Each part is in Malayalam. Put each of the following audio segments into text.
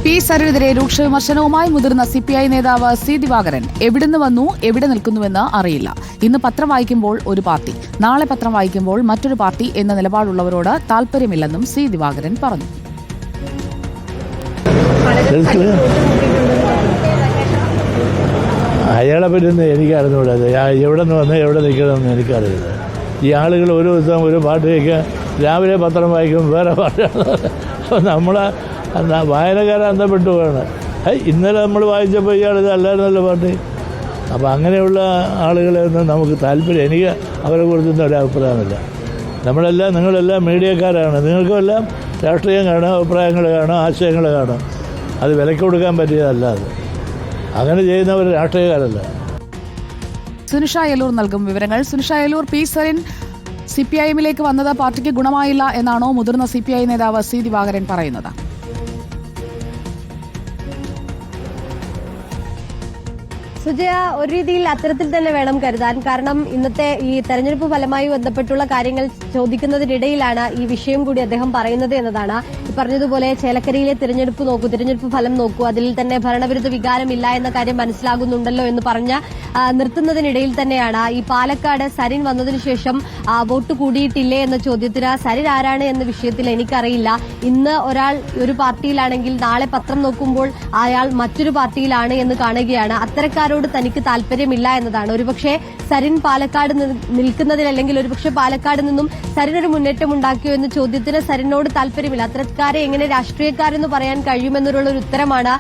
പി സരിനെതിരെ രൂക്ഷ വിമർശനവുമായി മുതിർന്ന സിപിഐ നേതാവ് സി ദിവാകരൻ. എവിടുന്ന് വന്നു, എവിടെ നിൽക്കുന്നുവെന്ന് അറിയില്ല. ഇന്ന് പത്രം വായിക്കുമ്പോൾ ഒരു പാർട്ടി, നാളെ പത്രം വായിക്കുമ്പോൾ മറ്റൊരു പാർട്ടി എന്ന നിലപാടുള്ളവരോട് താൽപര്യമില്ലെന്നും സി ദിവാകരൻ പറഞ്ഞു. അയാളെ പറ്റുന്ന എനിക്ക് അറിഞ്ഞുകൂടാ. എവിടെ നിന്ന് വന്ന് എവിടെ നിൽക്കണമെന്ന് എനിക്കറിയില്ല. ഈ ആളുകൾ ഒരു ദിവസം ഒരു പാട്ട് കേൾക്കുക, രാവിലെ പത്രം വായിക്കും വേറെ പാട്ടാണ്. നമ്മളെ വായനക്കാരെ അന്തപ്പെട്ടു പോവാണ്. ഇന്നലെ നമ്മൾ വായിച്ചപ്പോൾ ഇയാൾ ഇതല്ലായിരുന്നല്ലോ പാട്ട്. അപ്പോൾ അങ്ങനെയുള്ള ആളുകളെ ഒന്നും നമുക്ക് താല്പര്യം, എനിക്ക് അവരെ കുറിച്ചൊന്നും ഒരു അഭിപ്രായമില്ല. നിങ്ങളെല്ലാം മീഡിയക്കാരാണ്. നിങ്ങൾക്കുമെല്ലാം രാഷ്ട്രീയം കാണും, അഭിപ്രായങ്ങൾ കാണും, ആശയങ്ങൾ കാണും. അത് വിലക്ക് കൊടുക്കാൻ പറ്റിയതല്ല. അത് അങ്ങനെ ചെയ്യുന്നവർ രാഷ്ട്രീയക്കാരല്ല. സുനിഷ അയലൂർ നൽകും വിവരങ്ങൾ. സുനിഷ അയലൂർ, പി സരിൻ സിപിഐഎമ്മിലേക്ക് വന്നത് പാർട്ടിക്ക് ഗുണമായില്ല എന്നാണോ മുതിർന്ന സിപിഐ നേതാവ് സി ദിവാകരൻ പറയുന്നത്? സുജയ, ഒരു രീതിയിൽ അത്തരത്തിൽ തന്നെ വേണം കരുതാൻ. കാരണം ഇന്നത്തെ ഈ തെരഞ്ഞെടുപ്പ് ഫലമായി ബന്ധപ്പെട്ടുള്ള കാര്യങ്ങൾ ചോദിക്കുന്നതിനിടയിലാണ് ഈ വിഷയം കൂടി അദ്ദേഹം പറയുന്നത് എന്നതാണ്. ഈ പറഞ്ഞതുപോലെ ചേലക്കരയിലെ തിരഞ്ഞെടുപ്പ് ഫലം നോക്കൂ, അതിൽ തന്നെ ഭരണവിരുദ്ധ വികാരമില്ല എന്ന കാര്യം മനസ്സിലാകുന്നുണ്ടല്ലോ എന്ന് പറഞ്ഞ് നിർത്തുന്നതിനിടയിൽ തന്നെയാണ് ഈ പാലക്കാട് സരിൻ വന്നതിനു ശേഷം വോട്ട് കൂടിയിട്ടില്ലേ എന്ന ചോദ്യത്തിന് സരിൻ ആരാണ് എന്ന വിഷയത്തിൽ എനിക്കറിയില്ല. ഇന്ന് ഒരാൾ ഒരു പാർട്ടിയിലാണെങ്കിൽ നാളെ പത്രം നോക്കുമ്പോൾ അയാൾ മറ്റൊരു പാർട്ടിയിലാണ് എന്ന് കാണുകയാണ്. അത്തരക്കാരോട് തനിക്ക് താല്പര്യമില്ല എന്നതാണ്. ഒരുപക്ഷെ സരിൻ പാലക്കാട് നിൽക്കുന്നതിൽ, അല്ലെങ്കിൽ ഒരുപക്ഷെ പാലക്കാട് നിന്നും സരിൻ ഒരു മുന്നേറ്റം ഉണ്ടാക്കിയോ എന്ന ചോദ്യത്തിന് സരിനോട് താല്പര്യമില്ല. അത്തരക്കാരെ എങ്ങനെ രാഷ്ട്രീയക്കാരെന്ന് പറയാൻ കഴിയുമെന്നുള്ള ഒരു ഉത്തരമാണ്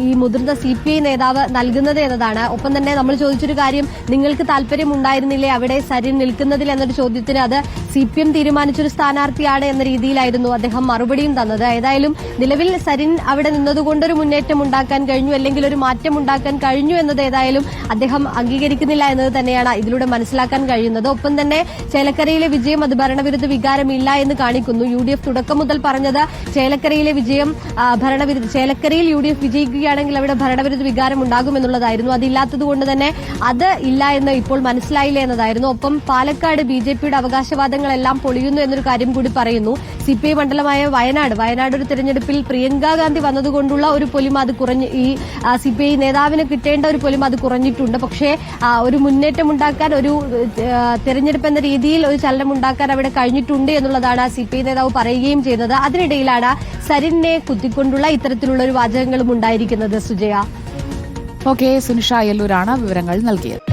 ഈ മുതിർന്ന സിപിഐ നേതാവ് നൽകുന്നത് എന്നതാണ്. ഒപ്പം തന്നെ നമ്മൾ ചോദിച്ചൊരു കാര്യം, നിങ്ങൾക്ക് താല്പര്യം ഉണ്ടായിരുന്നില്ലേ അവിടെ സരിൻ നിൽക്കുന്നതിൽ എന്നൊരു ചോദ്യത്തിന് അത് സിപിഎം തീരുമാനിച്ചൊരു സ്ഥാനാർത്ഥിയാണ് എന്ന രീതിയിലായിരുന്നു അദ്ദേഹം മറുപടിയും തന്നത്. ഏതായാലും നിലവിൽ സരിൻ അവിടെ നിന്നതുകൊണ്ടൊരു മുന്നേറ്റം ഉണ്ടാക്കാൻ കഴിഞ്ഞു, അല്ലെങ്കിൽ ഒരു മാറ്റം ഉണ്ടാക്കാൻ കഴിഞ്ഞു എന്നത് ഏതായാലും അദ്ദേഹം അംഗീകരിക്കുന്നില്ല എന്നത് തന്നെയാണ് ഇതിലൂടെ മനസ്സിലാക്കാൻ കഴിയുന്നത്. ഒപ്പം തന്നെ ചേലക്കരയിലെ വിജയം അത് ഭരണവിരുദ്ധ വികാരമില്ല എന്ന് കാണിക്കുന്നു. UDF തുടക്കം മുതൽ പറഞ്ഞത് ചേലക്കരയിലെ വിജയം ചേലക്കരയിൽ UDF വിജയിക്കുകയാണെങ്കിൽ അവിടെ ഭരണവിരുദ്ധ വികാരം ഉണ്ടാകുമെന്നുള്ളതായിരുന്നു. അതില്ലാത്തതുകൊണ്ട് തന്നെ അത് ഇല്ല എന്ന് ഇപ്പോൾ മനസ്സിലായില്ല എന്നതായിരുന്നു. ഒപ്പം പാലക്കാട് BJPയുടെ അവകാശവാദങ്ങളെല്ലാം പൊളിയുന്നു എന്നൊരു കാര്യം കൂടി പറയുന്നു. CPI മണ്ഡലമായ വയനാട് ഒരു തെരഞ്ഞെടുപ്പിൽ പ്രിയങ്ക ഗാന്ധി വന്നതുകൊണ്ടുള്ള ഒരു പൊലിമ അത് കുറഞ്ഞ്, ഈ CPI നേതാവിന് കിട്ടേണ്ട ഒരു പൊലിമ അത് കുറഞ്ഞിട്ടുണ്ട്. പക്ഷേ ഒരു മുന്നേറ്റം ഉണ്ടാക്കാൻ, ഒരു തെരഞ്ഞെടുപ്പ് എന്ന രീതിയിൽ ഒരു ചലനം ഉണ്ടാക്കാൻ അവിടെ കഴിഞ്ഞിട്ടുണ്ട് എന്നുള്ളതാണ് CPI നേതാവ് പറയുകയും ചെയ്യുന്നത്. അതിനിടയിലാണ് സരിനെ കുത്തിക്കൊണ്ടുള്ള ഇത്തരത്തിലുള്ള ഒരു വാചകങ്ങളും ഉണ്ടായിരിക്കുന്നത്. സുജയ, ഓക്കെ, സുനിഷ അയലൂരാണ് വിവരങ്ങൾ നൽകിയത്.